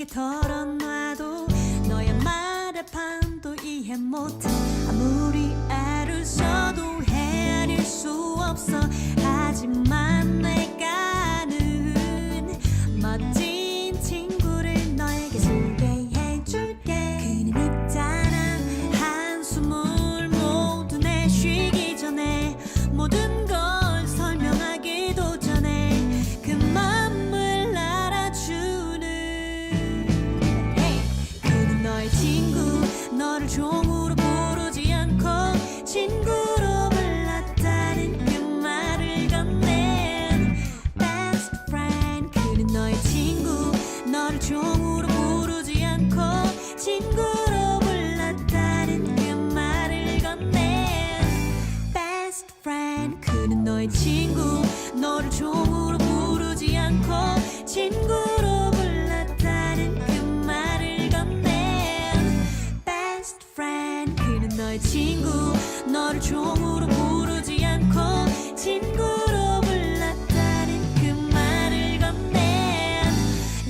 내게 털어놔도 너의 말에 반도 이해 못해. 아무리 애를 써도 헤아릴 수 없어. 하지만 내가는 멋진 친구를 너에게 소개해줄게. 그는 있잖아, 한숨을 모두 내쉬기 전에, 모든 걸 설명하기도 전에 그 맘을 알아주는 그는 너의 친구. 너를 종으로 부르지 않고 친구로 불렀다는 그 말을 건넨 best friend. 그는 너의 친구. 너를 종으로 부르지 않고 친구로 불렀다는 그 말을 건넨 best friend. 그는 너의 친구. 너를 종으로 부르지 않고 친구로 불렀다는 그 말을 건넨 best friend. 그는 너의 친구. 너를 종으로 부르지 않고 친구로 불렀다는 그 말을 건넨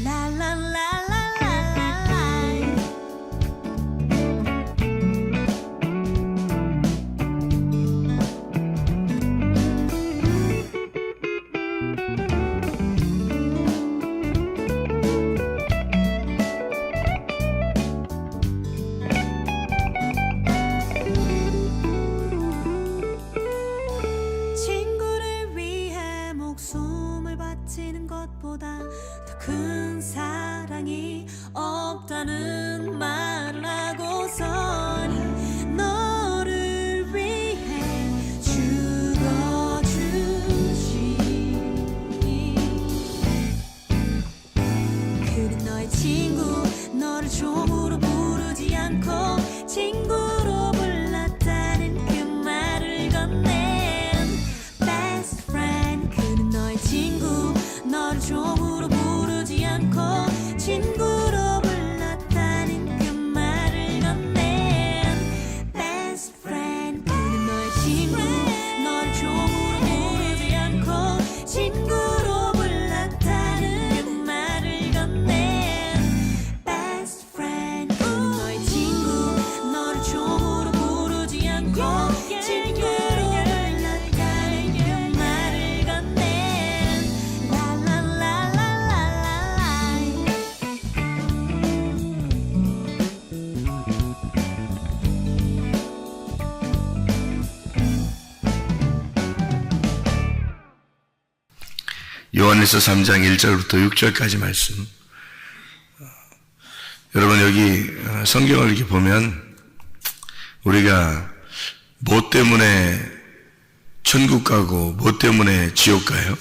라라라라라라. 친구를 위해 목숨을 바치는 것보다 더 큰 사랑이 없다는 말을 하고선 너를 위해 죽어주신 그는 너의 친구. 너를 종으로 부르지 않고 친구로 불렀다는 그 말을 건넨 best friend. 그는 너의 친구. 너를 종으로 부르지 않고 친구로 불렀다는 그 말을 건넨 best friend. 그는 너의 친구. 너를 종으로 부르지 않고 친구로 불렀다는 그 말을 건넨 best friend. 그는 너의 친구. 너를 종으로 부르지 않고 친구로 불렀다는 그 말을 건넨 라라라라라라. 요한일서 3장 1절부터 6절까지 말씀. 여러분 여기 성경을 이렇게 보면 우리가 뭐 때문에 천국 가고 뭐 때문에 지옥 가요?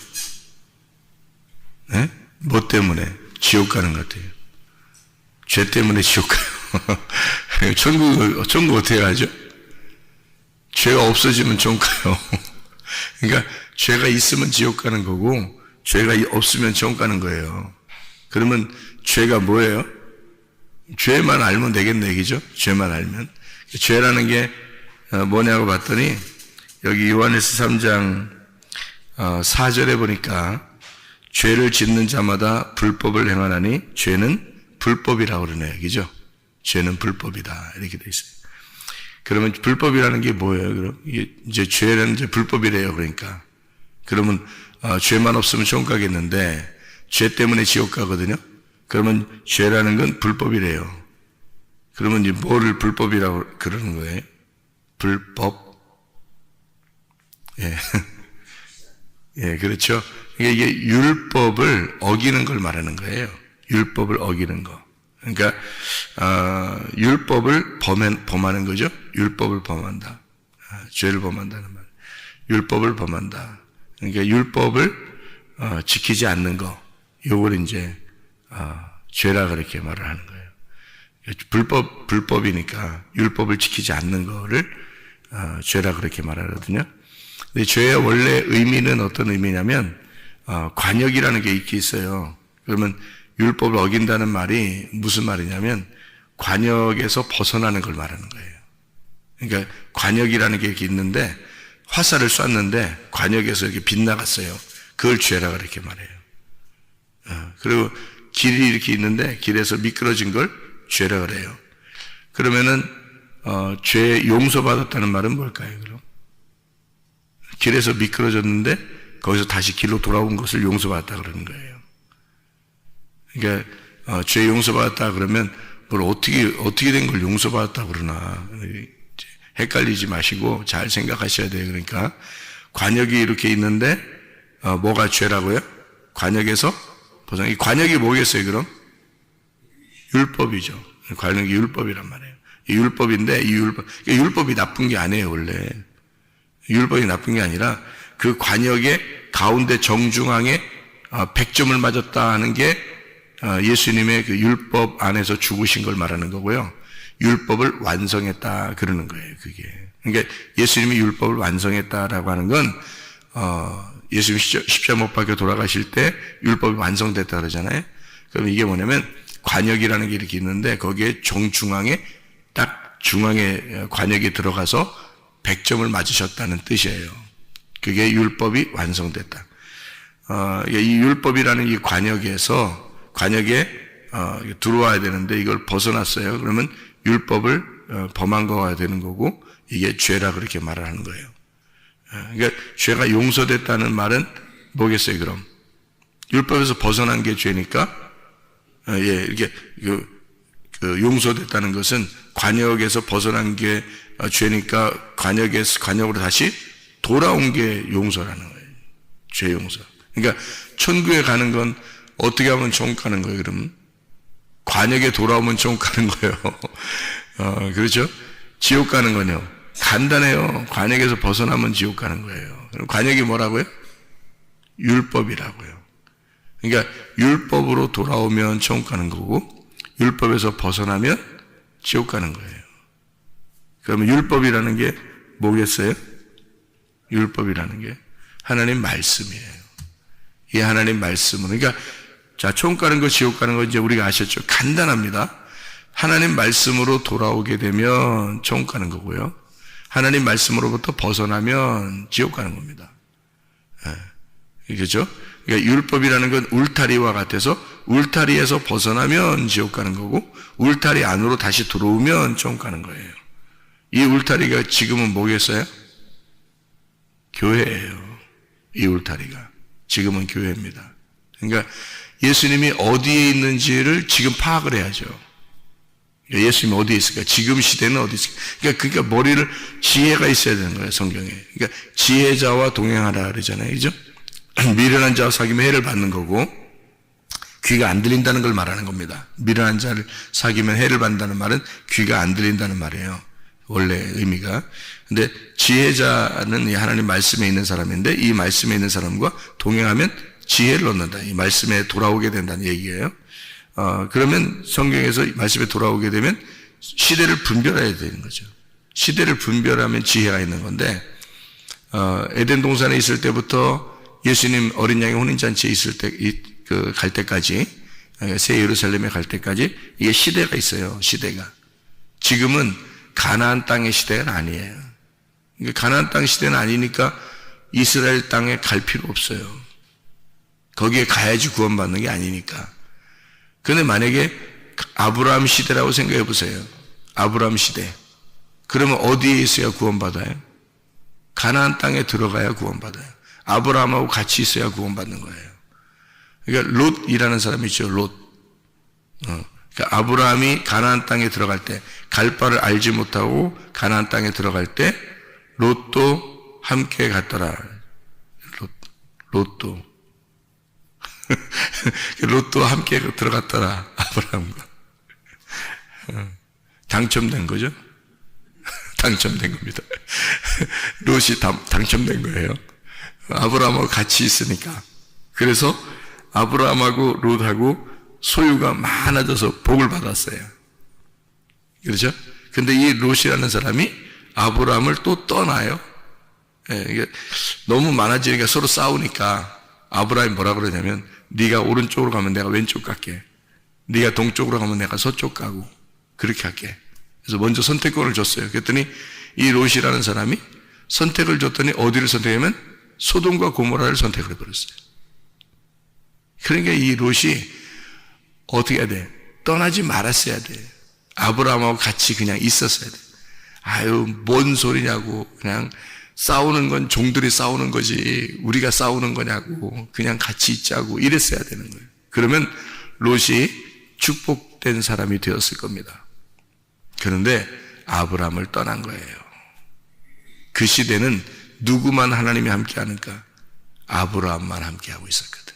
네? 뭐 때문에 지옥 가는 것 같아요? 죄 때문에 지옥 가요. 천국 어떻게 가죠? 죄가 없어지면 천국 가요. 그러니까 죄가 있으면 지옥 가는 거고 죄가 없으면 지옥 가는 거예요. 그러면 죄가 뭐예요? 죄만 알면 되겠네 얘기죠? 죄만 알면. 죄라는 게 뭐냐고 봤더니 여기 요한일서 3장 4절에 보니까 죄를 짓는 자마다 불법을 행하나니 죄는 불법이라고 그러네요. 그죠? 죄는 불법이다. 이렇게 돼 있어요. 그러면 불법이라는 게 뭐예요? 그럼 이제 죄는 이제 불법이래요. 그러니까. 그러면 죄만 없으면 지옥 가겠는데 죄 때문에 지옥 가거든요. 그러면 죄라는 건 불법이래요. 그러면 이제 뭐를 불법이라고 그러는 거예요? 불법. 예. 예, 그렇죠. 이게 율법을 어기는 걸 말하는 거예요. 율법을 어기는 거. 그러니까 율법을 범하는 거죠. 율법을 범한다. 죄를 범한다는 말. 율법을 범한다. 그러니까 율법을 지키지 않는 거. 요걸 이제 죄라 그렇게 말을 하는 거예요. 불법이니까 율법을 지키지 않는 거를 죄라 그렇게 말하거든요. 근데 죄의 원래 의미는 어떤 의미냐면 관역이라는 게 있어요. 그러면 율법을 어긴다는 말이 무슨 말이냐면 관역에서 벗어나는 걸 말하는 거예요. 그러니까 관역이라는 게 이렇게 있는데 화살을 쐈는데 관역에서 이렇게 빗나갔어요. 그걸 죄라 그렇게 말해요. 그리고 길이 이렇게 있는데 길에서 미끄러진 걸 죄라 그래요. 그러면은 죄 용서받았다는 말은 뭘까요? 그럼 길에서 미끄러졌는데 거기서 다시 길로 돌아온 것을 용서받았다 그러는 거예요. 그러니까 죄 용서받았다 그러면 뭘 어떻게 된 걸 용서받았다 그러나 헷갈리지 마시고 잘 생각하셔야 돼요. 그러니까 관역이 이렇게 있는데 뭐가 죄라고요? 관역에서 벗어나. 이 관역이 뭐겠어요? 그럼 율법이죠. 관역이 율법이란 말이에요. 이 율법인데 율법이 나쁜 게 아니에요. 원래 율법이 나쁜 게 아니라 그 관역의 가운데 정중앙에 100점을 맞았다 하는 게 예수님의 그 율법 안에서 죽으신 걸 말하는 거고요. 율법을 완성했다 그러는 거예요. 그게. 그러니까 예수님이 율법을 완성했다라고 하는 건 예수님 십자가 못 박혀 돌아가실 때 율법이 완성됐다 그러잖아요. 그럼 이게 뭐냐면 관역이라는 게 이렇게 있는데 거기에 정중앙에 딱 중앙에 관역이 들어가서 100점을 맞으셨다는 뜻이에요. 그게 율법이 완성됐다. 이 율법이라는 이 관역에 들어와야 되는데 이걸 벗어났어요. 그러면 율법을 범한 거가 되는 거고 이게 죄라 그렇게 말을 하는 거예요. 그러니까 죄가 용서됐다는 말은 뭐겠어요? 그럼 율법에서 벗어난 게 죄니까 이렇게 용서됐다는 것은 관역에서 벗어난 게 죄니까 관역으로 다시 돌아온 게 용서라는 거예요. 죄 용서. 그러니까 천국에 가는 건 어떻게 하면 천국 가는 거예요? 그러면 관역에 돌아오면 천국 가는 거예요. 그렇죠? 지옥 가는 거요. 간단해요. 관역에서 벗어나면 지옥 가는 거예요. 그럼 관역이 뭐라고요? 율법이라고요. 그러니까 율법으로 돌아오면 천국 가는 거고 율법에서 벗어나면 지옥 가는 거예요. 그러면 율법이라는 게 뭐겠어요? 율법이라는 게 하나님 말씀이에요. 이 하나님 말씀은 그러니까 자, 천국 가는 거 지옥 가는 거 이제 우리가 아셨죠? 간단합니다. 하나님 말씀으로 돌아오게 되면 천국 가는 거고요. 하나님 말씀으로부터 벗어나면 지옥 가는 겁니다. 그렇죠? 그러니까 율법이라는 건 울타리와 같아서 울타리에서 벗어나면 지옥 가는 거고 울타리 안으로 다시 들어오면 천국 가는 거예요. 이 울타리가 지금은 뭐겠어요? 교회예요. 이 울타리가 지금은 교회입니다. 그러니까 예수님이 어디에 있는지를 지금 파악을 해야죠. 예수님이 어디에 있을까? 지금 시대는 어디 있을까? 그러니까 머리를 지혜가 있어야 되는 거예요. 성경에. 그러니까 지혜자와 동행하라 그러잖아요. 그죠? 미련한 자와 사귀면 해를 받는 거고 귀가 안 들린다는 걸 말하는 겁니다. 미련한 자를 사귀면 해를 받는다는 말은 귀가 안 들린다는 말이에요. 원래 의미가. 근데 지혜자는 이 하나님 말씀에 있는 사람인데 이 말씀에 있는 사람과 동행하면 지혜를 얻는다. 이 말씀에 돌아오게 된다는 얘기예요. 그러면 성경에서 말씀에 돌아오게 되면 시대를 분별해야 되는 거죠. 시대를 분별하면 지혜가 있는 건데 에덴 동산에 있을 때부터 예수님 어린 양의 혼인잔치에 있을 때 갈 때까지 새 예루살렘에 갈 때까지 이게 시대가 있어요. 시대가. 지금은 가나안 땅의 시대가 아니에요. 그러니까 가나안 땅 시대는 아니니까 이스라엘 땅에 갈 필요 없어요. 거기에 가야지 구원받는 게 아니니까. 그런데 만약에 아브라함 시대라고 생각해 보세요. 아브라함 시대. 그러면 어디에 있어야 구원받아요? 가나안 땅에 들어가야 구원받아요. 아브라함하고 같이 있어야 구원받는 거예요. 그러니까 롯이라는 사람이 있죠. 롯. 그러니까 아브라함이 가나안 땅에 들어갈 때 갈 바를 알지 못하고 가나안 땅에 들어갈 때 롯도 함께 갔더라. 롯도 롯도 함께 들어갔더라. 아브라함과 당첨된 거죠. 당첨된 겁니다. 롯이 당첨된 거예요. 아브라함하고 같이 있으니까. 그래서 아브라함하고 롯하고 소유가 많아져서 복을 받았어요. 그렇죠? 근데 이 롯이라는 사람이 아브라함을 또 떠나요. 이게 너무 많아지니까 서로 싸우니까 아브라함이 뭐라 그러냐면 네가 오른쪽으로 가면 내가 왼쪽 갈게. 네가 동쪽으로 가면 내가 서쪽 가고 그렇게 할게. 그래서 먼저 선택권을 줬어요. 그랬더니 이 롯이라는 사람이 선택을 줬더니 어디를 선택하면 소돔과 고모라를 선택을 해버렸어요. 그러니까 이 롯이 어떻게 해야 돼? 떠나지 말았어야 돼. 아브라함하고 같이 그냥 있었어야 돼. 아유, 뭔 소리냐고. 그냥 싸우는 건 종들이 싸우는 거지 우리가 싸우는 거냐고. 그냥 같이 있자고 이랬어야 되는 거예요. 그러면 롯이 축복된 사람이 되었을 겁니다. 그런데 아브라함을 떠난 거예요. 그 시대는 누구만 하나님이 함께 하는가? 아브라함만 함께 하고 있었거든.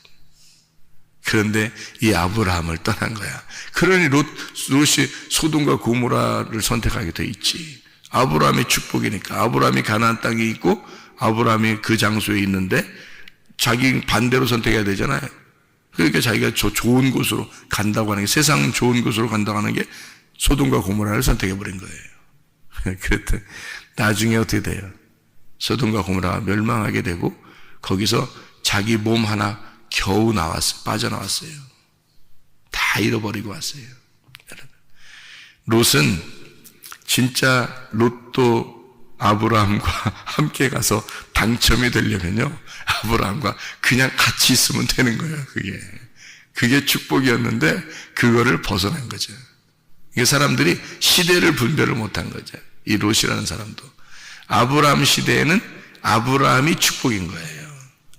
그런데 이 아브라함을 떠난 거야. 그러니 롯이 소돔과 고모라를 선택하게 돼 있지. 아브라함의 축복이니까. 아브라함이 가나안 땅에 있고 아브라함이 그 장소에 있는데 자기 반대로 선택해야 되잖아요. 그러니까 자기가 좋은 곳으로 간다고 하는 게, 세상 좋은 곳으로 간다고 하는 게 소돔과 고모라를 선택해버린 거예요. 그랬더니 나중에 어떻게 돼요? 소돔과 고모라가 멸망하게 되고 거기서 자기 몸 하나 겨우 빠져나왔어요. 다 잃어버리고 왔어요. 롯은 진짜 롯도 아브라함과 함께 가서 당첨이 되려면요, 아브라함과 그냥 같이 있으면 되는 거예요. 그게 축복이었는데 그거를 벗어난 거죠. 이게 사람들이 시대를 분별을 못한 거죠. 이 롯이라는 사람도 아브라함 시대에는 아브라함이 축복인 거예요.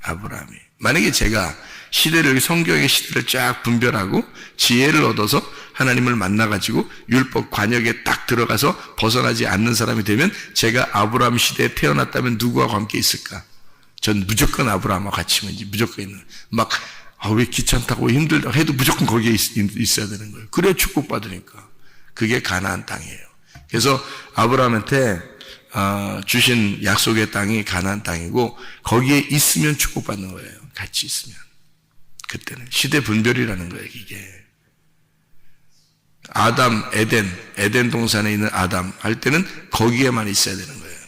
아브라함이. 만약에 제가 시대를, 성경의 시대를 쫙 분별하고 지혜를 얻어서 하나님을 만나가지고 율법 관역에 딱 들어가서 벗어나지 않는 사람이 되면, 제가 아브라함 시대에 태어났다면 누구하고 함께 있을까? 전 무조건 아브라함하고 같이 무조건 있는, 막 왜 귀찮다고 힘들다고 해도 무조건 거기에 있어야 되는 거예요. 그래야 축복받으니까. 그게 가나안 땅이에요. 그래서 아브라함한테 주신 약속의 땅이 가나안 땅이고 거기에 있으면 축복받는 거예요. 같이 있으면. 그때는 시대 분별이라는 거예요. 이게 아담, 에덴 동산에 있는 아담 할 때는 거기에만 있어야 되는 거예요.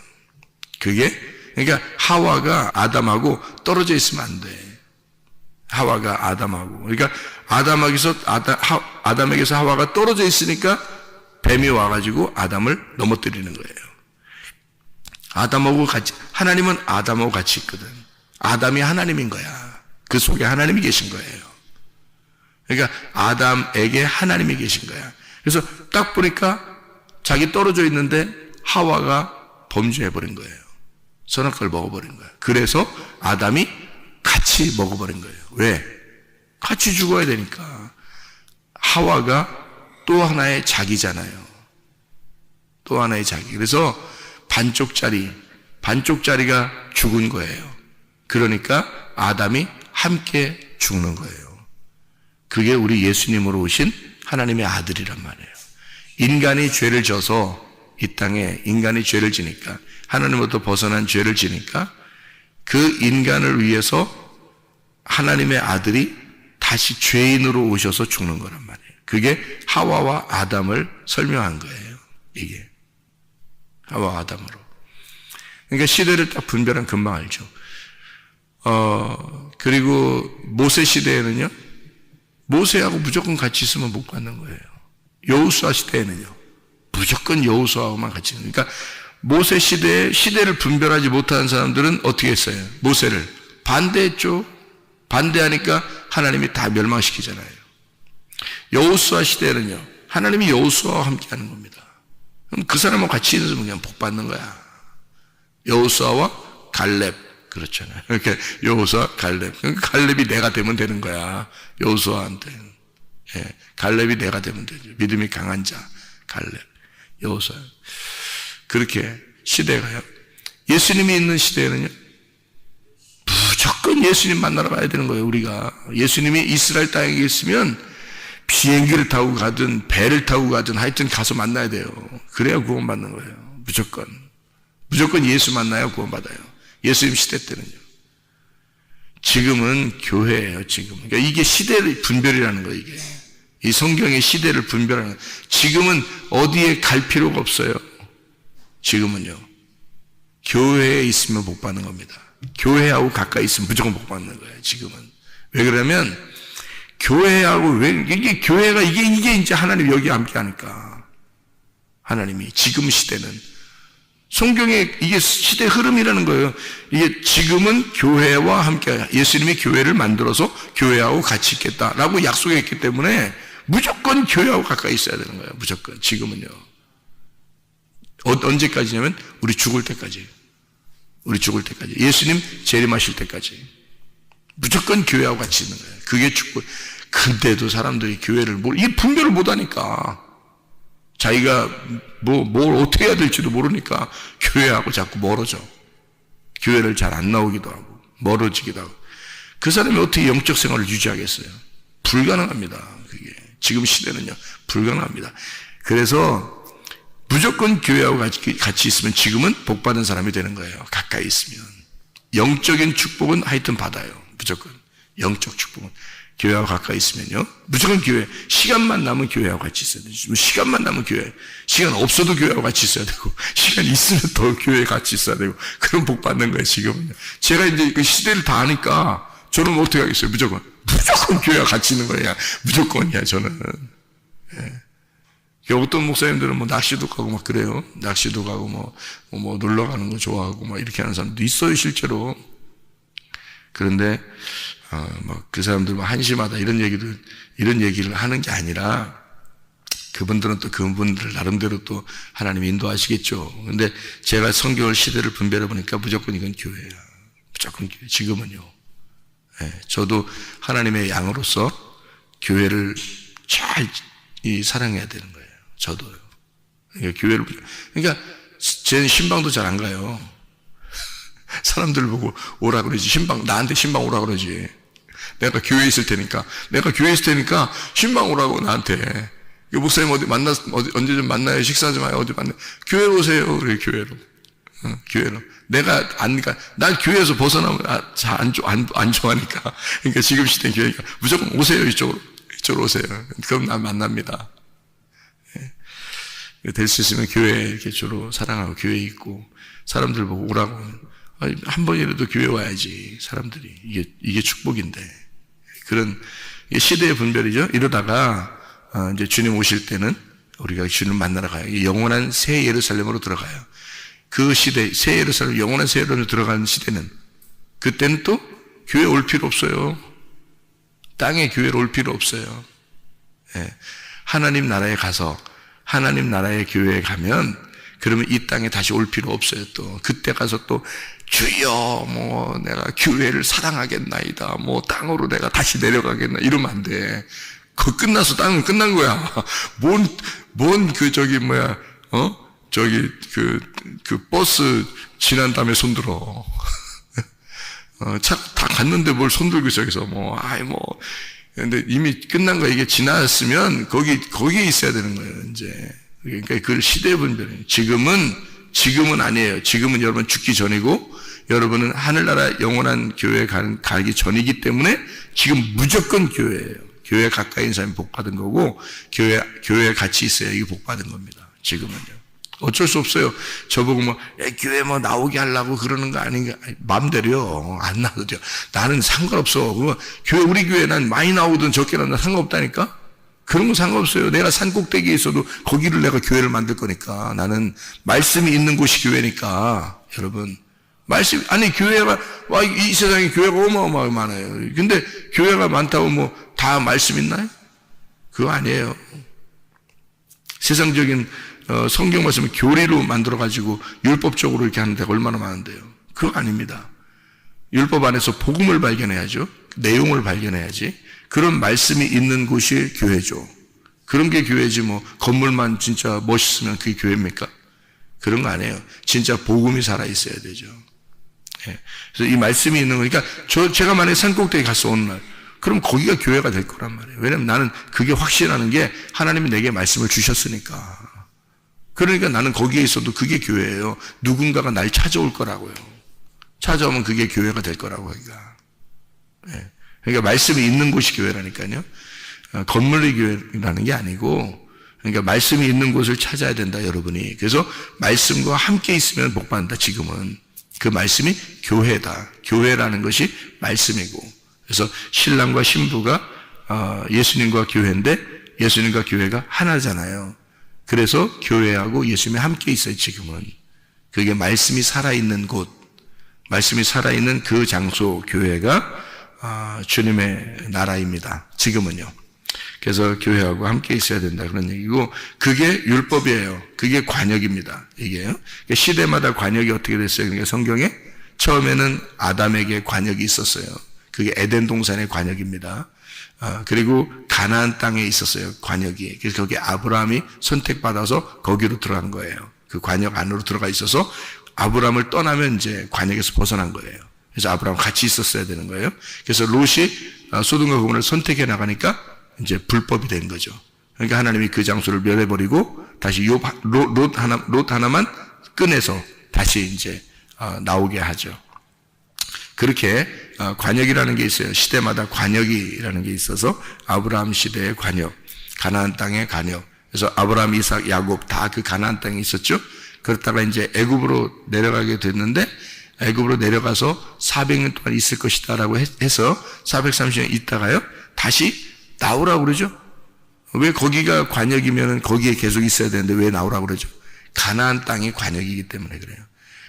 그러니까 하와가 아담하고 떨어져 있으면 안 돼. 하와가 아담하고, 그러니까 아담에게서 하와가 떨어져 있으니까 뱀이 와가지고 아담을 넘어뜨리는 거예요. 아담하고 같이, 하나님은 아담하고 같이 있거든. 아담이 하나님인 거야. 그 속에 하나님이 계신 거예요. 그러니까 아담에게 하나님이 계신 거야. 그래서 딱 보니까 자기 떨어져 있는데 하와가 범죄해버린 거예요. 선악과를 먹어버린 거예요. 그래서 아담이 같이 먹어버린 거예요. 왜? 같이 죽어야 되니까. 하와가 또 하나의 자기잖아요. 또 하나의 자기. 그래서 반쪽짜리가 죽은 거예요. 그러니까 아담이 함께 죽는 거예요. 그게 우리 예수님으로 오신 하나님의 아들이란 말이에요. 인간이 죄를 져서 이 땅에 인간이 죄를 지니까, 하나님으로부터 벗어난 죄를 지니까 그 인간을 위해서 하나님의 아들이 다시 죄인으로 오셔서 죽는 거란 말이에요. 그게 하와와 아담을 설명한 거예요. 이게 하와와 아담으로. 그러니까 시대를 딱 분별한 금방 알죠. 그리고 모세 시대에는요, 모세하고 무조건 같이 있으면 못 받는 거예요. 여호수아 시대에는요, 무조건 여호수아하고만 같이 있는. 그러니까 모세 시대에 시대를 분별하지 못하는 사람들은 어떻게 했어요? 모세를 반대했죠. 반대하니까 하나님이 다 멸망시키잖아요. 여호수아 시대에는요, 하나님이 여호수아와 함께 하는 겁니다. 그럼 그 사람하고 같이 있으면 그냥 복 받는 거야. 여호수아와 갈렙, 그렇잖아요. 이렇게 여호수아, 갈렙. 갈렙이 내가 되면 되는 거야. 여호수아한테. 갈렙이 내가 되면 되죠. 믿음이 강한 자, 갈렙, 여호수아. 그렇게 시대가요. 예수님이 있는 시대에는요, 무조건 예수님 만나러 가야 되는 거예요. 우리가 예수님이 이스라엘 땅에 있으면 비행기를 타고 가든 배를 타고 가든 하여튼 가서 만나야 돼요. 그래야 구원받는 거예요. 무조건 예수 만나야 구원받아요. 예수님 시대 때는요. 지금은 교회예요. 지금. 그러니까 이게 시대의 분별이라는 거예요. 이게 이 성경의 시대를 분별하는 거예요. 지금은 어디에 갈 필요가 없어요. 지금은요, 교회에 있으면 복 받는 겁니다. 교회하고 가까이 있으면 무조건 복 받는 거예요. 지금은. 왜 그러면 교회하고 이게 교회가 이게 이제 하나님 여기 함께 하니까, 하나님이 지금 시대는 성경의 이게 시대 흐름이라는 거예요. 이게 지금은 교회와 함께, 예수님이 교회를 만들어서 교회하고 같이 있겠다라고 약속했기 때문에 무조건 교회하고 가까이 있어야 되는 거예요. 무조건. 지금은요. 언제까지냐면 우리 죽을 때까지. 우리 죽을 때까지. 예수님 재림하실 때까지. 무조건 교회하고 같이 있는 거예요. 그게 축복. 근데도 사람들이 교회를 이 분별을 못하니까 자기가 뭘 어떻게 해야 될지도 모르니까 교회하고 자꾸 멀어져. 교회를 잘 안 나오기도 하고 멀어지기도 하고. 그 사람이 어떻게 영적 생활을 유지하겠어요? 불가능합니다. 그게 지금 시대는요 불가능합니다. 그래서 무조건 교회하고 같이 있으면 지금은 복받은 사람이 되는 거예요. 가까이 있으면. 영적인 축복은 하여튼 받아요. 무조건. 영적 축복은. 교회하고 가까이 있으면요. 무조건 교회. 시간만 남으면 교회하고 같이 있어야 되죠. 시간만 남으면 교회. 시간 없어도 교회하고 같이 있어야 되고, 시간 있으면 더 교회에 같이 있어야 되고, 그런 복 받는 거예요, 지금은요. 제가 이제 그 시대를 다 아니까, 저는 어떻게 하겠어요, 무조건. 무조건 교회와 같이 있는 거야. 무조건이야, 저는. 예. 어떤 목사님들은 뭐 낚시도 가고 막 그래요. 낚시도 가고 뭐 놀러 가는 거 좋아하고 막 이렇게 하는 사람도 있어요, 실제로. 그런데, 그 사람들 한심하다 이런 얘기를 하는 게 아니라, 그분들은 또 그분들 나름대로 또 하나님 인도하시겠죠. 근데 제가 성경을 시대를 분별해 보니까 무조건 이건 교회야. 무조건 교회. 지금은요. 예, 저도 하나님의 양으로서 교회를 잘 사랑해야 되는 거예요. 저도요. 그러니까 교회를, 그러니까 제 신방도 잘 안 가요. 사람들 보고 오라 그러지. 나한테 신방 오라 그러지. 내가 교회에 있을 테니까 신방 오라고 나한테. 목사님 언제 좀 만나요? 식사 좀 해요? 어디 만나요? 교회로 오세요. 그래, 교회로. 교회로. 그러니까, 난 교회에서 벗어나면, 안 좋아하니까. 그러니까 지금 시대는 교회니까 무조건 오세요. 이쪽으로 오세요. 그럼 난 만납니다. 예. 될 수 있으면 교회 이렇게 주로 사랑하고 교회에 있고, 사람들 보고 오라고. 한 번이라도 교회 와야지, 사람들이. 이게 축복인데. 그런, 시대의 분별이죠. 이러다가, 이제 주님 오실 때는 우리가 주님 만나러 가요. 영원한 새 예루살렘으로 들어가요. 그 시대, 새 예루살렘, 영원한 새 예루살렘으로 들어가는 시대는, 그때는 또 교회 올 필요 없어요. 땅에 교회로 올 필요 없어요. 예. 하나님 나라에 가서, 하나님 나라의 교회에 가면, 그러면 이 땅에 다시 올 필요 없어요, 또. 그때 가서 또, 주여, 내가 교회를 사랑하겠나이다. 땅으로 내가 다시 내려가겠나. 이러면 안 돼. 그거 끝나서 땅은 끝난 거야. 버스 지난 다음에 손들어. 차 다 갔는데 뭘 손들고 있어, 여기서. 근데 이미 끝난 거야. 이게 지났으면 거기에 있어야 되는 거예요, 이제. 그러니까 그 시대 분별이에요. 지금은 아니에요. 지금은 여러분 죽기 전이고, 여러분은 하늘나라 영원한 교회에 가기 전이기 때문에 지금 무조건 교회예요. 교회에 가까이 있는 사람이 복 받은 거고, 교회에 같이 있어야 이게 복 받은 겁니다. 지금은요. 어쩔 수 없어요. 저보고 교회 나오게 하려고 그러는 거 아닌가. 마음대로요. 안 나와도 돼요. 나는 상관없어. 우리 교회 난 많이 나오든 적게 나오든 상관없다니까? 그런 거 상관없어요. 내가 산 꼭대기에 있어도 거기를 내가 교회를 만들 거니까. 나는 말씀이 있는 곳이 교회니까. 여러분. 교회가, 이 세상에 교회가 어마어마하게 많아요. 근데 교회가 많다고 다 말씀 있나요? 그거 아니에요. 세상적인, 성경 말씀을 교리로 만들어가지고 율법적으로 이렇게 하는 데가 얼마나 많은데요. 그거 아닙니다. 율법 안에서 복음을 발견해야죠. 내용을 발견해야지. 그런 말씀이 있는 곳이 교회죠. 그런 게 교회지 건물만 진짜 멋있으면 그게 교회입니까? 그런 거 아니에요. 진짜 복음이 살아있어야 되죠. 예. 그래서 이 말씀이 있는 거니까 제가 만약에 산꼭대기 갔어 어느 날 그럼 거기가 교회가 될 거란 말이에요. 왜냐면 나는 그게 확신하는 게 하나님이 내게 말씀을 주셨으니까. 그러니까 나는 거기에 있어도 그게 교회예요. 누군가가 날 찾아올 거라고요. 찾아오면 그게 교회가 될 거라고 거기가. 예. 그러니까 말씀이 있는 곳이 교회라니까요. 건물의 교회라는 게 아니고 그러니까 말씀이 있는 곳을 찾아야 된다 여러분이. 그래서 말씀과 함께 있으면 복 받는다. 지금은 그 말씀이 교회다. 교회라는 것이 말씀이고 그래서 신랑과 신부가 예수님과 교회인데 예수님과 교회가 하나잖아요. 그래서 교회하고 예수님이 함께 있어요. 지금은 그게 말씀이 살아있는 곳, 말씀이 살아있는 그 장소 교회가 주님의 나라입니다. 지금은요. 그래서 교회하고 함께 있어야 된다 그런 얘기고, 그게 율법이에요. 그게 관역입니다. 이게요. 시대마다 관역이 어떻게 됐어요? 그러니까 성경에 처음에는 아담에게 관역이 있었어요. 그게 에덴 동산의 관역입니다. 그리고 가나안 땅에 있었어요. 관역이. 그래서 거기 아브라함이 선택받아서 거기로 들어간 거예요. 그 관역 안으로 들어가 있어서 아브라함을 떠나면 이제 관역에서 벗어난 거예요. 그래서 아브라함 같이 있었어야 되는 거예요. 그래서 롯이 소돔과 고모라를 선택해 나가니까 이제 불법이 된 거죠. 그러니까 하나님이 그 장소를 멸해버리고 다시 롯 하나만 꺼내서 다시 이제 나오게 하죠. 그렇게 관역이라는 게 있어요. 시대마다 관역이라는 게 있어서 아브라함 시대의 관역, 가나안 땅의 관역. 그래서 아브라함, 이삭, 야곱 다 그 가나안 땅에 있었죠. 그렇다가 이제 애굽으로 내려가게 됐는데, 애굽으로 내려가서 400년 동안 있을 것이다라고 해서 430년 있다가요 다시 나오라고 그러죠. 왜 거기가 관역이면은 거기에 계속 있어야 되는데 왜 나오라고 그러죠? 가나안 땅이 관역이기 때문에 그래요.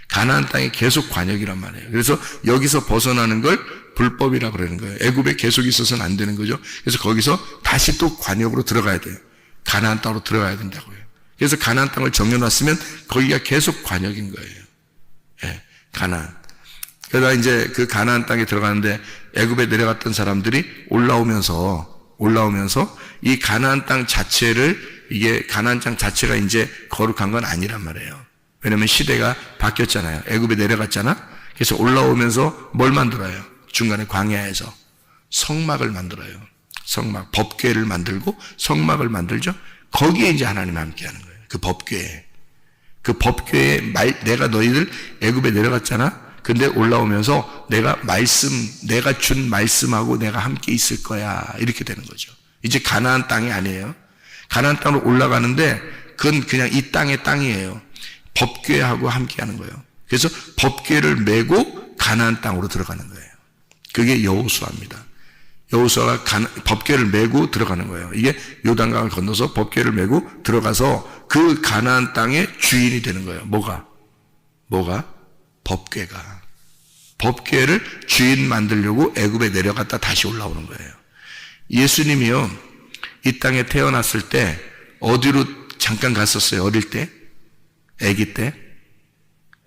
가나안 땅이 계속 관역이란 말이에요. 그래서 여기서 벗어나는 걸 불법이라고 그러는 거예요. 애굽에 계속 있어서는 안 되는 거죠. 그래서 거기서 다시 또 관역으로 들어가야 돼요. 가나안 땅으로 들어가야 된다고요. 그래서 가나안 땅을 정해놨으면 거기가 계속 관역인 거예요. 예, 가나안. 그러다 이제 그 가나안 땅에 들어가는데 애굽에 내려갔던 사람들이 올라오면서 이 가나안 땅 자체를, 이게 가나안 땅 자체가 이제 거룩한 건 아니란 말이에요. 왜냐면 시대가 바뀌었잖아요. 애굽에 내려갔잖아. 그래서 올라오면서 뭘 만들어요? 중간에 광야에서 성막을 만들어요. 성막, 법궤를 만들고 성막을 만들죠. 거기에 이제 하나님이 함께 하는 거예요. 그 법궤에. 그 법궤에 내가 너희들 애굽에 내려갔잖아. 근데 올라오면서 내가 준 말씀하고 내가 함께 있을 거야. 이렇게 되는 거죠. 이제 가나안 땅이 아니에요. 가나안 땅으로 올라가는데 그건 그냥 이 땅의 땅이에요. 법궤하고 함께 하는 거예요. 그래서 법궤를 메고 가나안 땅으로 들어가는 거예요. 그게 여호수아입니다. 여호수아가 법궤를 메고 들어가는 거예요. 이게 요단강을 건너서 법궤를 메고 들어가서 그 가나안 땅의 주인이 되는 거예요. 뭐가? 법궤가. 법궤를 주인 만들려고 애굽에 내려갔다 다시 올라오는 거예요. 예수님이요, 이 땅에 태어났을 때 어디로 잠깐 갔었어요? 어릴 때? 아기 때?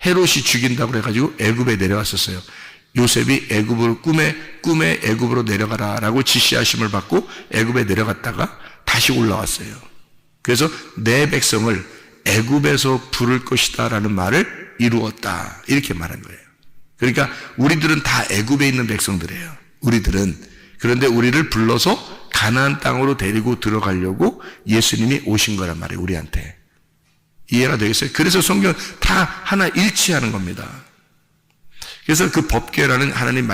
헤롯이 죽인다고 그래가지고 애굽에 내려갔었어요. 요셉이 애굽으로 꿈에 애굽으로 내려가라라고 지시하심을 받고 애굽에 내려갔다가 다시 올라왔어요. 그래서 내 백성을 애굽에서 부를 것이다라는 말을 이루었다, 이렇게 말한 거예요. 그러니까 우리들은 다 애굽에 있는 백성들이에요. 우리들은. 그런데 우리를 불러서 가나안 땅으로 데리고 들어가려고 예수님이 오신 거란 말이에요. 우리한테. 이해가 되겠어요? 그래서 성경 다 하나 일치하는 겁니다. 그래서 그 법궤라는 하나님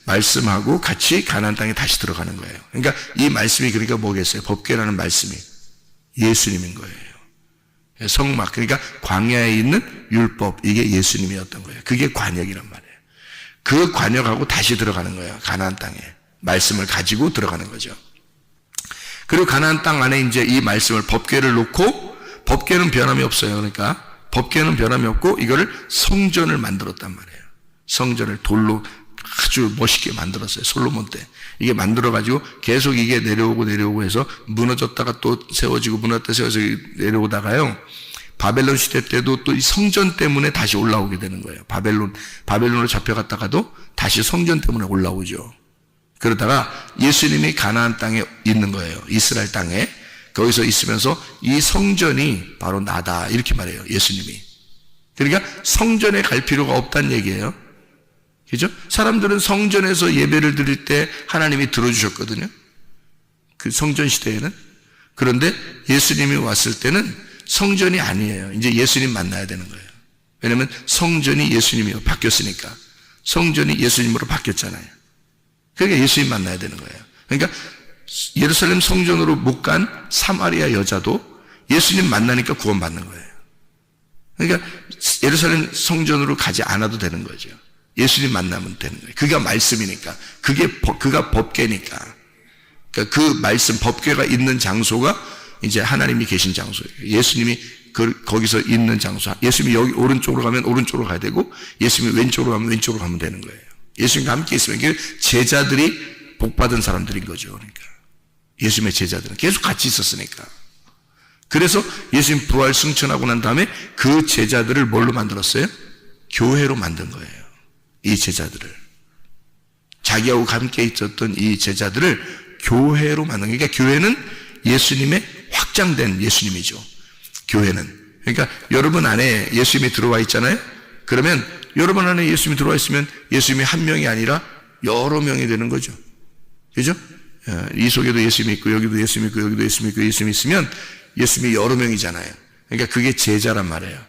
말씀하고 같이 가나안 땅에 다시 들어가는 거예요. 그러니까 이 말씀이 그러니까 뭐겠어요? 법궤라는 말씀이 예수님인 거예요. 성막, 그러니까 광야에 있는 율법, 이게 예수님이었던 거예요. 그게 관역이란 말이에요. 그 관역하고 다시 들어가는 거예요. 가나안 땅에 말씀을 가지고 들어가는 거죠. 그리고 가나안 땅 안에 이제 이 말씀을, 법궤를 놓고, 법궤는 변함이 없어요. 그러니까 법궤는 변함이 없고 이거를 성전을 만들었단 말이에요. 성전을 돌로 아주 멋있게 만들었어요. 솔로몬 때. 이게 만들어가지고 계속 이게 내려오고 해서 무너졌다가 또 세워지고 무너졌다 세워서 내려오다가요. 바벨론 시대 때도 또 이 성전 때문에 다시 올라오게 되는 거예요. 바벨론으로 잡혀갔다가도 다시 성전 때문에 올라오죠. 그러다가 예수님이 가나안 땅에 있는 거예요. 이스라엘 땅에. 거기서 있으면서 이 성전이 바로 나다, 이렇게 말해요. 예수님이. 그러니까 성전에 갈 필요가 없다는 얘기예요. 그죠? 사람들은 성전에서 예배를 드릴 때 하나님이 들어주셨거든요. 그 성전 시대에는. 그런데 예수님이 왔을 때는 성전이 아니에요. 이제 예수님 만나야 되는 거예요. 왜냐하면 성전이 예수님이 바뀌었으니까. 성전이 예수님으로 바뀌었잖아요. 그러니까 예수님 만나야 되는 거예요. 그러니까 예루살렘 성전으로 못 간 사마리아 여자도 예수님 만나니까 구원받는 거예요. 그러니까 예루살렘 성전으로 가지 않아도 되는 거죠. 예수님 만나면 되는 거예요. 그가 말씀이니까. 그가 법궤니까. 그러니까 그 말씀, 법궤가 있는 장소가 이제 하나님이 계신 장소예요. 예수님이 거기서 있는 장소. 예수님이 여기 오른쪽으로 가면 오른쪽으로 가야 되고, 예수님이 왼쪽으로 가면 왼쪽으로 가면 되는 거예요. 예수님과 함께 있으면 제자들이 복받은 사람들인 거죠. 그러니까 예수님의 제자들은 계속 같이 있었으니까. 그래서 예수님 부활 승천하고 난 다음에 그 제자들을 뭘로 만들었어요? 교회로 만든 거예요. 이 제자들을. 자기하고 함께 있었던 이 제자들을 교회로 만든 거예요. 그러니까 교회는 예수님의 확장된 예수님이죠. 교회는. 그러니까 여러분 안에 예수님이 들어와 있잖아요. 그러면 여러분 안에 예수님이 들어와 있으면 예수님이 한 명이 아니라 여러 명이 되는 거죠. 그죠? 이 속에도 예수님이 있고 여기도 예수님이 있고 여기도 예수님이 있고 예수님이 있으면 예수님이 여러 명이잖아요. 그러니까 그게 제자란 말이에요.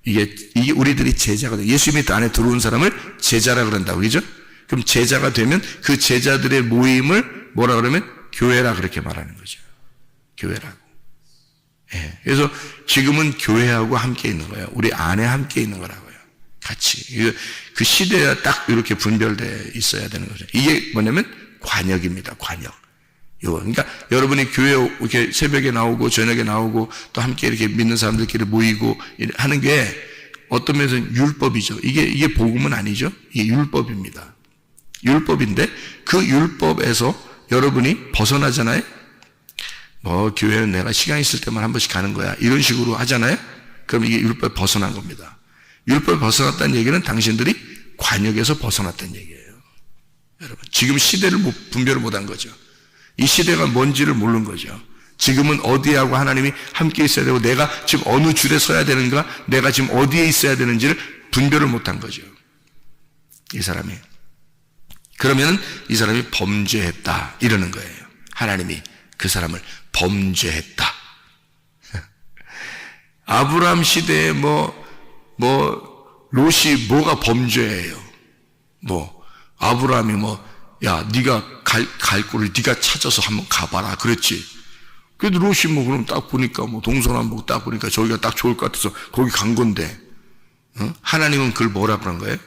이게 우리들이 제자거든요. 예수님이 안에 들어온 사람을 제자라 그런다고. 그죠? 그럼 제자가 되면 그 제자들의 모임을 뭐라 그러면 교회라 그렇게 말하는 거죠. 교회라고. 예. 그래서 지금은 교회하고 함께 있는 거예요. 우리 안에 함께 있는 거라고요. 같이. 그 시대가 딱 이렇게 분별되어 있어야 되는 거죠. 이게 뭐냐면 관역입니다. 관역. 그러니까 여러분이 교회 이렇게 새벽에 나오고 저녁에 나오고 또 함께 이렇게 믿는 사람들끼리 모이고 하는 게 어떤 면에서는 율법이죠. 이게 복음은 아니죠. 이게 율법입니다. 율법인데 그 율법에서 여러분이 벗어나잖아요. 뭐 교회는 내가 시간 있을 때만 한 번씩 가는 거야. 이런 식으로 하잖아요. 그럼 이게 율법에 벗어난 겁니다. 율법에 벗어났다는 얘기는 당신들이 관역에서 벗어났다는 얘기예요. 여러분, 지금 시대를 분별을 못한 거죠. 이 시대가 뭔지를 모르는 거죠. 지금은 어디하고 하나님이 함께 있어야 되고 내가 지금 어느 줄에 서야 되는가, 내가 지금 어디에 있어야 되는지를 분별을 못한 거죠. 이 사람이. 그러면 이 사람이 범죄했다 이러는 거예요. 하나님이 그 사람을 범죄했다. 아브라함 시대에 롯이 뭐가 범죄예요? 아브라함이 야, 네가 갈 곳을 네가 찾아서 한번 가봐라 그랬지. 그래도 롯이 그럼 딱 보니까 동서남북 딱 보니까 저기가 딱 좋을 것 같아서 거기 간 건데, 하나님은 그걸 뭐라 그런 거예요?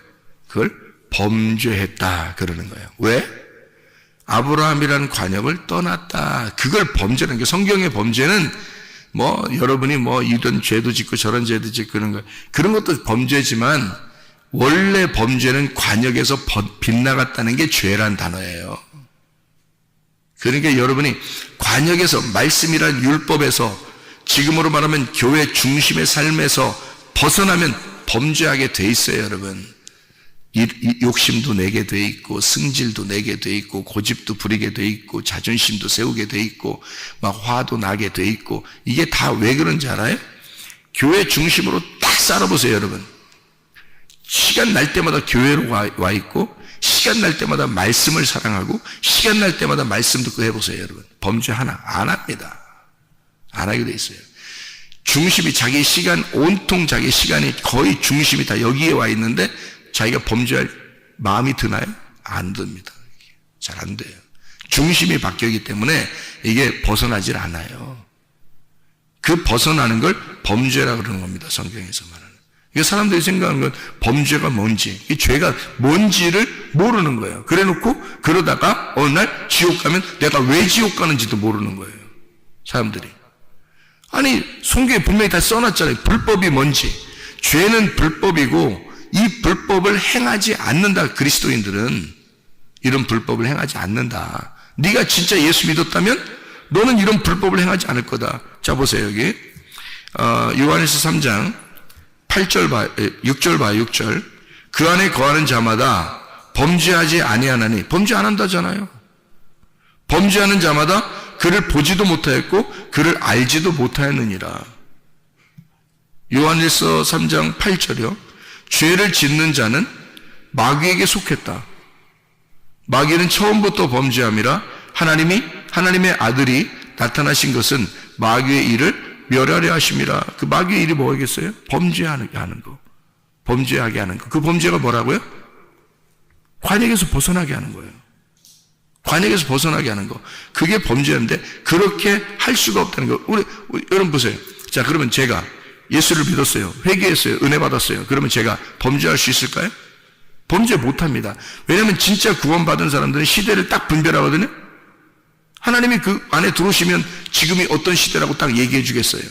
그걸 범죄했다 그러는 거예요. 왜? 아브라함이라는 관역을 떠났다. 그걸 범죄라는 게, 성경의 범죄는 여러분이 이런 죄도 짓고 저런 죄도 짓고 그런 것도 범죄지만 원래 범죄는 관역에서 빗나갔다는 게 죄란 단어예요. 그러니까 여러분이 관역에서, 말씀이란 율법에서, 지금으로 말하면 교회 중심의 삶에서 벗어나면 범죄하게 돼 있어요, 여러분. 욕심도 내게 돼 있고, 승질도 내게 돼 있고, 고집도 부리게 돼 있고, 자존심도 세우게 돼 있고, 화도 나게 돼 있고, 이게 다 왜 그런지 알아요? 교회 중심으로 딱 살아보세요, 여러분. 시간 날 때마다 교회로 와 있고, 시간 날 때마다 말씀을 사랑하고, 시간 날 때마다 말씀 듣고 해보세요, 여러분. 범죄 하나 안 합니다. 안 하게 돼 있어요. 중심이 자기 시간, 온통 자기 시간이 거의 중심이 다 여기에 와 있는데 자기가 범죄할 마음이 드나요? 안 듭니다. 잘 안 돼요. 중심이 바뀌었기 때문에 이게 벗어나질 않아요. 그 벗어나는 걸 범죄라 그러는 겁니다. 성경에서 말하는. 이게 사람들이 생각하는 건 범죄가 뭔지, 이 죄가 뭔지를 모르는 거예요. 그래 놓고 그러다가 어느 날 지옥 가면 내가 왜 지옥 가는지도 모르는 거예요. 사람들이. 아니, 성경에 분명히 다 써놨잖아요. 불법이 뭔지. 죄는 불법이고 이 불법을 행하지 않는다. 그리스도인들은 이런 불법을 행하지 않는다. 네가 진짜 예수 믿었다면 너는 이런 불법을 행하지 않을 거다. 자, 보세요. 여기 요한일서 3장 8절 봐, 6절 봐, 6절. 그 안에 거하는 자마다 범죄하지 아니하나니, 범죄 안 한다잖아요. 범죄하는 자마다 그를 보지도 못하였고 그를 알지도 못하였느니라. 요한일서 3장 8절이요. 죄를 짓는 자는 마귀에게 속했다. 마귀는 처음부터 범죄함이라 하나님의 아들이 나타나신 것은 마귀의 일을 멸하려 하심이라. 그 마귀의 일이 뭐겠어요? 범죄하게 하는 거. 범죄하게 하는 거. 그 범죄가 뭐라고요? 관역에서 벗어나게 하는 거예요. 관역에서 벗어나게 하는 거. 그게 범죄인데 그렇게 할 수가 없다는 거. 우리 여러분 보세요. 자, 그러면 제가 예수를 믿었어요. 회개했어요. 은혜 받았어요. 그러면 제가 범죄할 수 있을까요? 범죄 못합니다. 왜냐하면 진짜 구원받은 사람들은 시대를 딱 분별하거든요. 하나님이 그 안에 들어오시면 지금이 어떤 시대라고 딱 얘기해 주겠어요.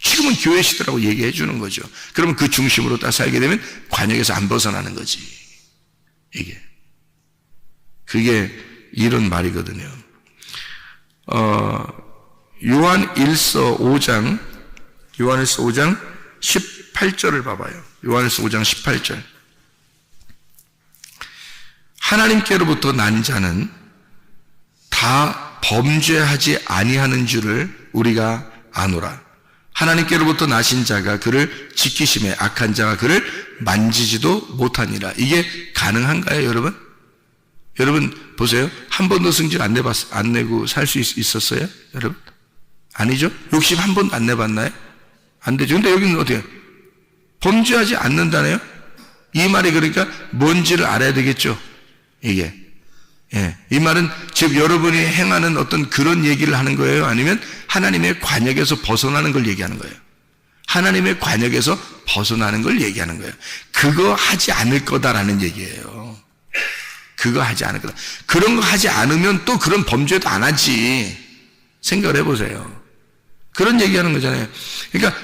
지금은 교회 시대라고 얘기해 주는 거죠. 그러면 그 중심으로 딱 살게 되면 관역에서 안 벗어나는 거지. 그게 이런 말이거든요. 요한일서 5장 18절을 봐봐요. 요한일서 5장 18절. 하나님께로부터 난 자는 다 범죄하지 아니하는 줄을 우리가 아노라. 하나님께로부터 나신 자가 그를 지키심에 악한 자가 그를 만지지도 못하니라. 이게 가능한가요, 여러분? 여러분 보세요. 한 번도 승질 안 내고 살 수 있었어요? 여러분? 아니죠? 욕심 한 번도 안 내봤나요? 안 되죠. 근데 여기는 어때요? 범죄하지 않는다네요? 이 말이 그러니까 뭔지를 알아야 되겠죠. 이게. 예. 이 말은 즉 여러분이 행하는 어떤 그런 얘기를 하는 거예요? 아니면 하나님의 관역에서 벗어나는 걸 얘기하는 거예요? 하나님의 관역에서 벗어나는 걸 얘기하는 거예요. 그거 하지 않을 거다라는 얘기예요. 그거 하지 않을 거다. 그런 거 하지 않으면 또 그런 범죄도 안 하지. 생각을 해보세요. 그런 얘기하는 거잖아요. 그러니까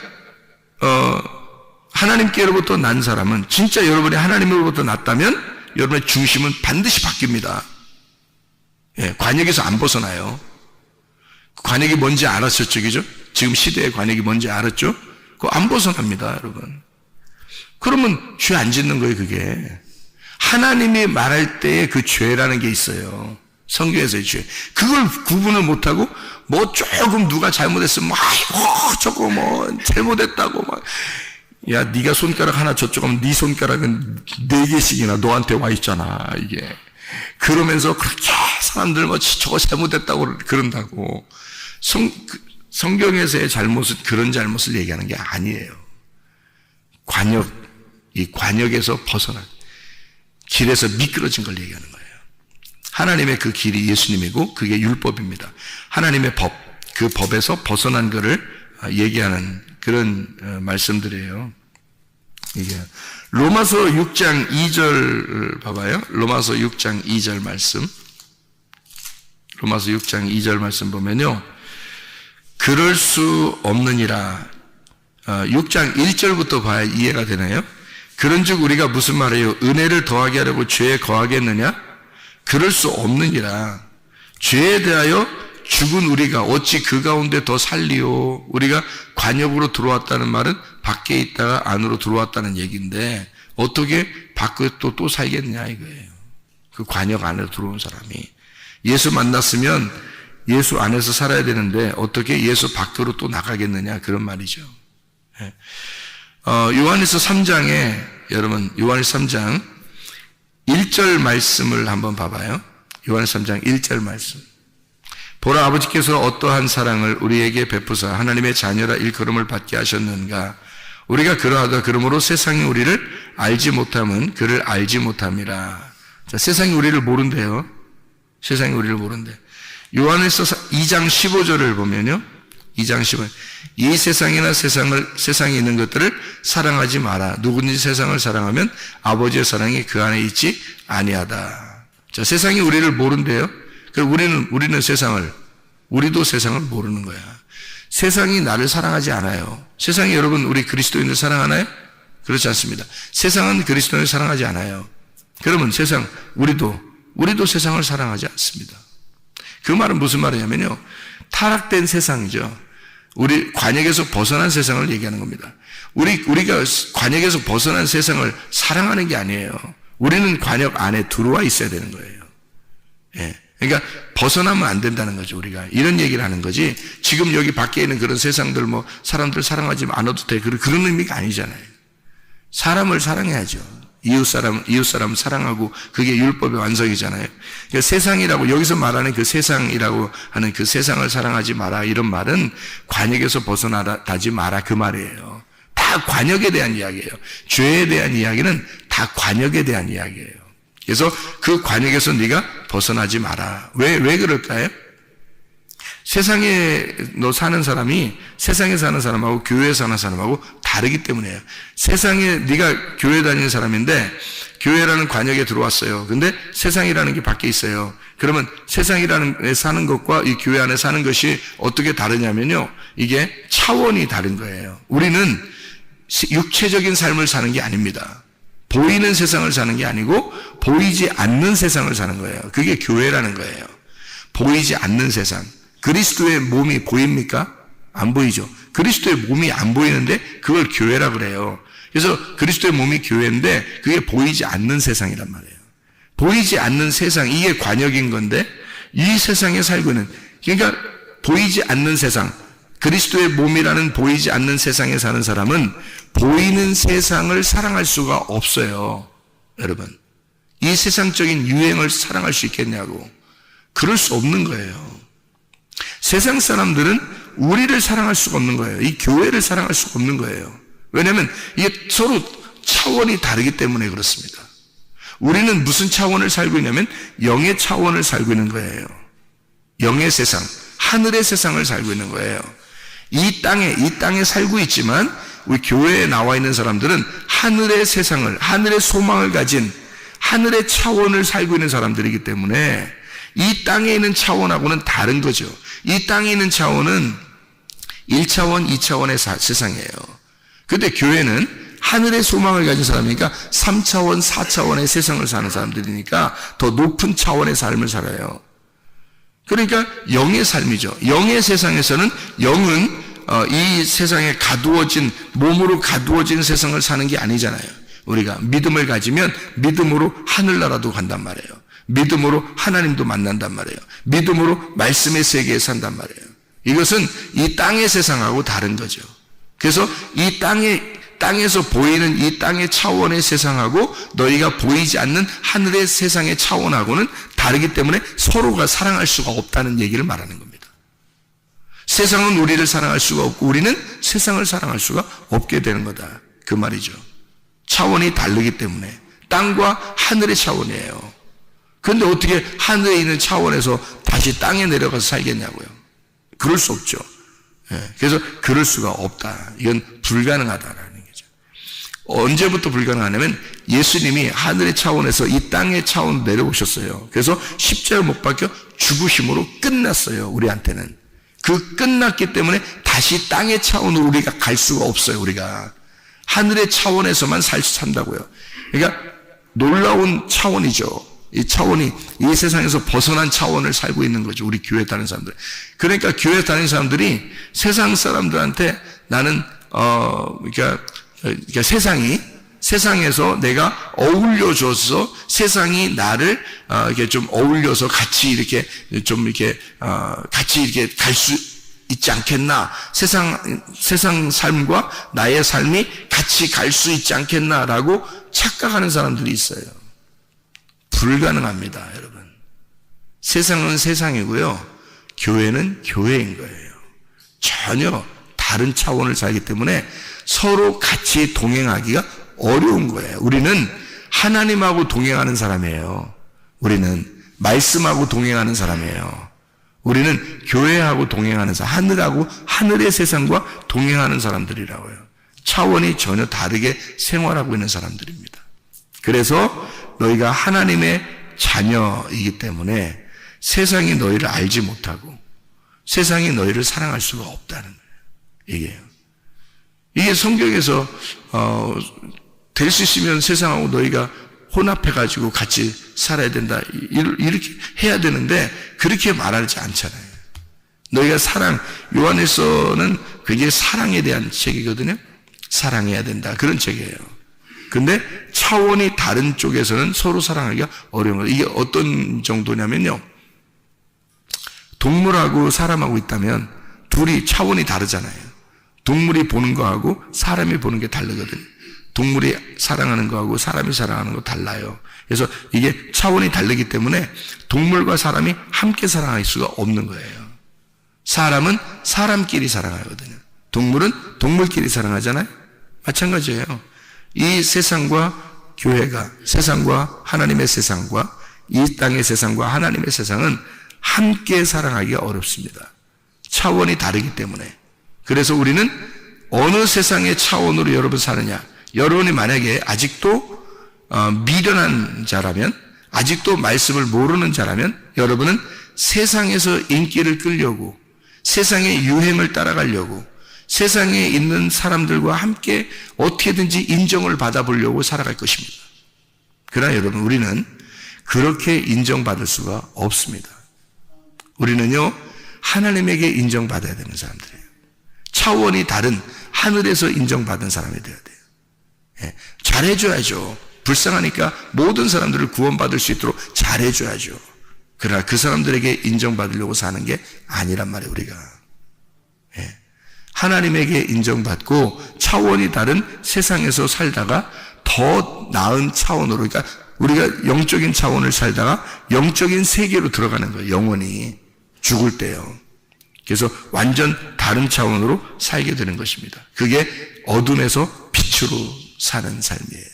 하나님께로부터 난 사람은 진짜 여러분이 하나님으로부터 났다면 여러분의 중심은 반드시 바뀝니다. 예, 관역에서 안 벗어나요. 관역이 뭔지 알았었죠, 그죠? 지금 시대의 관역이 뭔지 알았죠? 그거 안 벗어납니다, 여러분. 그러면 죄 안 짓는 거예요, 그게. 하나님이 말할 때에 그 죄라는 게 있어요. 성경에서의 죄. 그걸 구분을 못하고, 뭐 조금 누가 잘못했으면, 아이고, 저거 뭐, 잘못했다고, 막. 야, 네가 손가락 하나 저쪽 하면 네 손가락은 4개씩이나 너한테 와 있잖아, 이게. 그러면서 그렇게 사람들 뭐 저거 잘못했다고 그런다고. 성경에서의 잘못은 그런 잘못을 얘기하는 게 아니에요. 이 관역에서 벗어나. 길에서 미끄러진 걸 얘기하는 거예요. 하나님의 그 길이 예수님이고 그게 율법입니다. 하나님의 법, 그 법에서 벗어난 것을 얘기하는 그런 말씀들이에요. 이게 로마서 6장 2절 봐봐요. 로마서 6장 2절 말씀. 로마서 6장 2절 말씀 보면요. 그럴 수 없느니라. 6장 1절부터 봐야 이해가 되나요? 그런즉 우리가 무슨 말이에요? 은혜를 더하게 하려고 죄에 거하겠느냐? 그럴 수 없느니라. 죄에 대하여 죽은 우리가 어찌 그 가운데 더 살리요? 우리가 관역으로 들어왔다는 말은 밖에 있다가 안으로 들어왔다는 얘기인데 어떻게 밖에 또 살겠냐 이거예요. 그 관역 안으로 들어온 사람이. 예수 만났으면 예수 안에서 살아야 되는데 어떻게 예수 밖으로 또 나가겠느냐 그런 말이죠. 요한일서 3장에 여러분 요한일서 3장 1절 말씀을 한번 봐봐요. 요한일서 3장 1절 말씀. 보라 아버지께서 어떠한 사랑을 우리에게 베푸사 하나님의 자녀라 일컬음을 받게 하셨는가. 우리가 그러하다 그러므로 세상이 우리를 알지 못함은 그를 알지 못함이라. 자, 세상이 우리를 모른대요. 세상이 우리를 모른대. 요한일서 2장 15절을 보면요. 2장 15절. 이 세상이나 세상에 있는 것들을 사랑하지 마라. 누구든지 세상을 사랑하면 아버지의 사랑이 그 안에 있지 아니하다. 자, 세상이 우리를 모른대요. 그럼 우리도 세상을 모르는 거야. 세상이 나를 사랑하지 않아요. 세상이 여러분 우리 그리스도인을 사랑하나요? 그렇지 않습니다. 세상은 그리스도인을 사랑하지 않아요. 그러면 우리도 세상을 사랑하지 않습니다. 그 말은 무슨 말이냐면요. 타락된 세상이죠. 우리 관역에서 벗어난 세상을 얘기하는 겁니다. 우리가 관역에서 벗어난 세상을 사랑하는 게 아니에요. 우리는 관역 안에 들어와 있어야 되는 거예요. 예. 그러니까 벗어나면 안 된다는 거죠. 우리가 이런 얘기를 하는 거지. 지금 여기 밖에 있는 그런 세상들 뭐 사람들 사랑하지 않아도 돼 그런 의미가 아니잖아요. 사람을 사랑해야죠. 이웃 사람 사랑하고 그게 율법의 완성이잖아요. 그러니까 세상이라고 여기서 말하는 그 세상이라고 하는 그 세상을 사랑하지 마라 이런 말은 관역에서 벗어나지 마라 그 말이에요. 다 관역에 대한 이야기예요. 죄에 대한 이야기는 다 관역에 대한 이야기예요. 그래서 그 관역에서 네가 벗어나지 마라. 왜 그럴까요? 세상에 너 사는 사람이 세상에 사는 사람하고 교회에 사는 사람하고 다르기 때문이에요. 세상에 네가 교회 다니는 사람인데 교회라는 관역에 들어왔어요. 근데 세상이라는 게 밖에 있어요. 그러면 세상이라는 데 사는 것과 이 교회 안에 사는 것이 어떻게 다르냐면요. 이게 차원이 다른 거예요. 우리는 육체적인 삶을 사는 게 아닙니다. 보이는 세상을 사는 게 아니고 보이지 않는 세상을 사는 거예요. 그게 교회라는 거예요. 보이지 않는 세상. 그리스도의 몸이 보입니까? 안 보이죠. 그리스도의 몸이 안 보이는데 그걸 교회라 그래요. 그래서 그리스도의 몸이 교회인데 그게 보이지 않는 세상이란 말이에요. 보이지 않는 세상, 이게 관역인 건데 이 세상에 살고 있는, 그러니까 보이지 않는 세상, 그리스도의 몸이라는 보이지 않는 세상에 사는 사람은 보이는 세상을 사랑할 수가 없어요. 여러분, 이 세상적인 유행을 사랑할 수 있겠냐고. 그럴 수 없는 거예요. 세상 사람들은 우리를 사랑할 수가 없는 거예요. 이 교회를 사랑할 수가 없는 거예요. 왜냐하면 이게 서로 차원이 다르기 때문에 그렇습니다. 우리는 무슨 차원을 살고 있냐면 영의 차원을 살고 있는 거예요. 영의 세상, 하늘의 세상을 살고 있는 거예요. 이 땅에 살고 있지만 우리 교회에 나와 있는 사람들은 하늘의 세상을, 하늘의 소망을 가진 하늘의 차원을 살고 있는 사람들이기 때문에 이 땅에 있는 차원하고는 다른 거죠. 이 땅에 있는 차원은 1차원, 2차원의 세상이에요. 근데 교회는 하늘의 소망을 가진 사람이니까 3차원, 4차원의 세상을 사는 사람들이니까 더 높은 차원의 삶을 살아요. 그러니까 영의 삶이죠. 영의 세상에서는 영은 이 세상에 가두어진, 몸으로 가두어진 세상을 사는 게 아니잖아요. 우리가 믿음을 가지면 믿음으로 하늘나라도 간단 말이에요. 믿음으로 하나님도 만난단 말이에요. 믿음으로 말씀의 세계에 산단 말이에요. 이것은 이 땅의 세상하고 다른 거죠. 그래서 이 땅에서 보이는 이 땅의 차원의 세상하고 너희가 보이지 않는 하늘의 세상의 차원하고는 다르기 때문에 서로가 사랑할 수가 없다는 얘기를 말하는 겁니다. 세상은 우리를 사랑할 수가 없고 우리는 세상을 사랑할 수가 없게 되는 거다. 그 말이죠. 차원이 다르기 때문에 땅과 하늘의 차원이에요. 그런데 어떻게 하늘에 있는 차원에서 다시 땅에 내려가서 살겠냐고요. 그럴 수 없죠. 그래서 그럴 수가 없다. 이건 불가능하다라는 거죠. 언제부터 불가능하냐면 예수님이 하늘의 차원에서 이 땅의 차원으로 내려오셨어요. 그래서 십자가에 못 박혀 죽으심으로 끝났어요. 우리한테는. 그 끝났기 때문에 다시 땅의 차원으로 우리가 갈 수가 없어요. 우리가 하늘의 차원에서만 산다고요. 그러니까 놀라운 차원이죠. 이 차원이 이 세상에서 벗어난 차원을 살고 있는 거죠. 우리 교회 다니는 사람들. 그러니까 교회 다니는 사람들이 세상 사람들한테 나는 그러니까 세상에서 내가 어울려줘서 세상이 나를 이렇게 좀 어울려서 같이 이렇게 갈 수 있지 않겠나? 세상 삶과 나의 삶이 같이 갈 수 있지 않겠나라고 착각하는 사람들이 있어요. 불가능합니다, 여러분. 세상은 세상이고요. 교회는 교회인 거예요. 전혀 다른 차원을 살기 때문에 서로 같이 동행하기가 어려운 거예요. 우리는 하나님하고 동행하는 사람이에요. 우리는 말씀하고 동행하는 사람이에요. 우리는 교회하고 동행하는 사람, 하늘의 세상과 동행하는 사람들이라고요. 차원이 전혀 다르게 생활하고 있는 사람들입니다. 그래서 너희가 하나님의 자녀이기 때문에 세상이 너희를 알지 못하고 세상이 너희를 사랑할 수가 없다는 얘기예요. 이게 성경에서 될 수 있으면 세상하고 너희가 혼합해가지고 같이 살아야 된다 이렇게 해야 되는데 그렇게 말하지 않잖아요. 너희가 요한에서는 그게 사랑에 대한 책이거든요. 사랑해야 된다 그런 책이에요. 근데 차원이 다른 쪽에서는 서로 사랑하기가 어려운 거예요. 이게 어떤 정도냐면요. 동물하고 사람하고 있다면 둘이 차원이 다르잖아요. 동물이 보는 거하고 사람이 보는 게 다르거든요. 동물이 사랑하는 거하고 사람이 사랑하는 거 달라요. 그래서 이게 차원이 다르기 때문에 동물과 사람이 함께 사랑할 수가 없는 거예요. 사람은 사람끼리 사랑하거든요. 동물은 동물끼리 사랑하잖아요. 마찬가지예요. 이 세상과 교회가, 세상과 하나님의 세상과 이 땅의 세상과 하나님의 세상은 함께 사랑하기가 어렵습니다. 차원이 다르기 때문에. 그래서 우리는 어느 세상의 차원으로 여러분 사느냐. 여러분이 만약에 아직도 미련한 자라면, 아직도 말씀을 모르는 자라면 여러분은 세상에서 인기를 끌려고, 세상의 유행을 따라가려고, 세상에 있는 사람들과 함께 어떻게든지 인정을 받아보려고 살아갈 것입니다. 그러나 여러분, 우리는 그렇게 인정받을 수가 없습니다. 우리는요, 하나님에게 인정받아야 되는 사람들이에요. 차원이 다른 하늘에서 인정받은 사람이 되어야 돼요. 예, 잘해줘야죠. 불쌍하니까 모든 사람들을 구원받을 수 있도록 잘해줘야죠. 그러나 그 사람들에게 인정받으려고 사는 게 아니란 말이에요, 우리가. 예, 하나님에게 인정받고 차원이 다른 세상에서 살다가 더 나은 차원으로, 그러니까 우리가 영적인 차원을 살다가 영적인 세계로 들어가는 거예요. 영원히 죽을 때요. 그래서 완전 다른 차원으로 살게 되는 것입니다. 그게 어둠에서 빛으로 사는 삶이에요.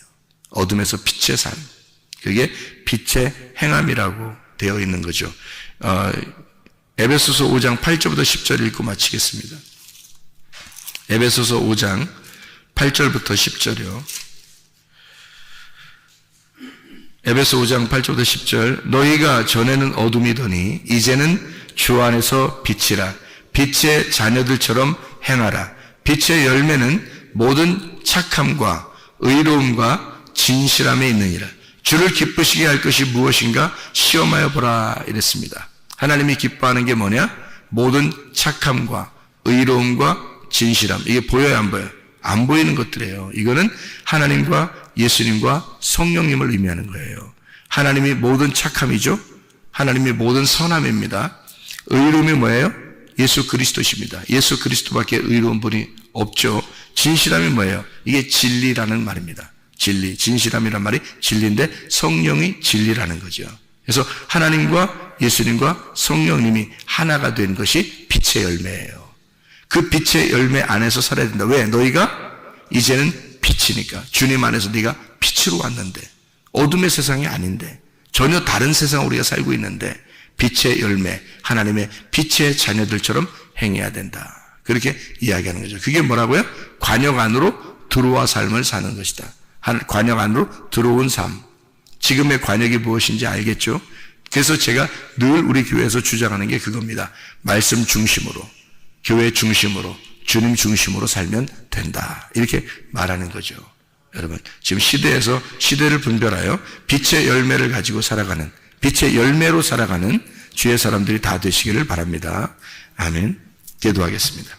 어둠에서 빛의 삶. 그게 빛의 행함이라고 되어 있는 거죠. 에베소서 5장 8절부터 10절 읽고 마치겠습니다. 에베소서 5장 8절부터 10절이요. 에베소 5장 8절부터 10절. 너희가 전에는 어둠이더니 이제는 주 안에서 빛이라. 빛의 자녀들처럼 행하라. 빛의 열매는 모든 착함과 의로움과 진실함에 있느니라. 주를 기쁘시게 할 것이 무엇인가 시험하여 보라 이랬습니다. 하나님이 기뻐하는 게 뭐냐? 모든 착함과 의로움과 진실함. 이게 보여요, 안 보여요? 안 보이는 것들이에요. 이거는 하나님과 예수님과 성령님을 의미하는 거예요. 하나님이 모든 착함이죠. 하나님이 모든 선함입니다. 의로움이 뭐예요? 예수 그리스도십니다. 예수 그리스도밖에 의로운 분이 없죠. 진실함이 뭐예요? 이게 진리라는 말입니다. 진리, 진실함이란 말이 진리인데 성령이 진리라는 거죠. 그래서 하나님과 예수님과 성령님이 하나가 된 것이 빛의 열매예요. 그 빛의 열매 안에서 살아야 된다. 왜? 너희가 이제는 빛이니까. 주님 안에서 네가 빛으로 왔는데, 어둠의 세상이 아닌데, 전혀 다른 세상 우리가 살고 있는데 빛의 열매, 하나님의 빛의 자녀들처럼 행해야 된다. 그렇게 이야기하는 거죠. 그게 뭐라고요? 관역 안으로 들어와 삶을 사는 것이다. 관역 안으로 들어온 삶. 지금의 관역이 무엇인지 알겠죠? 그래서 제가 늘 우리 교회에서 주장하는 게 그겁니다. 말씀 중심으로, 교회 중심으로, 주님 중심으로 살면 된다. 이렇게 말하는 거죠. 여러분, 지금 시대에서 시대를 분별하여 빛의 열매를 가지고 살아가는, 빛의 열매로 살아가는 주의 사람들이 다 되시기를 바랍니다. 아멘. 기도하겠습니다.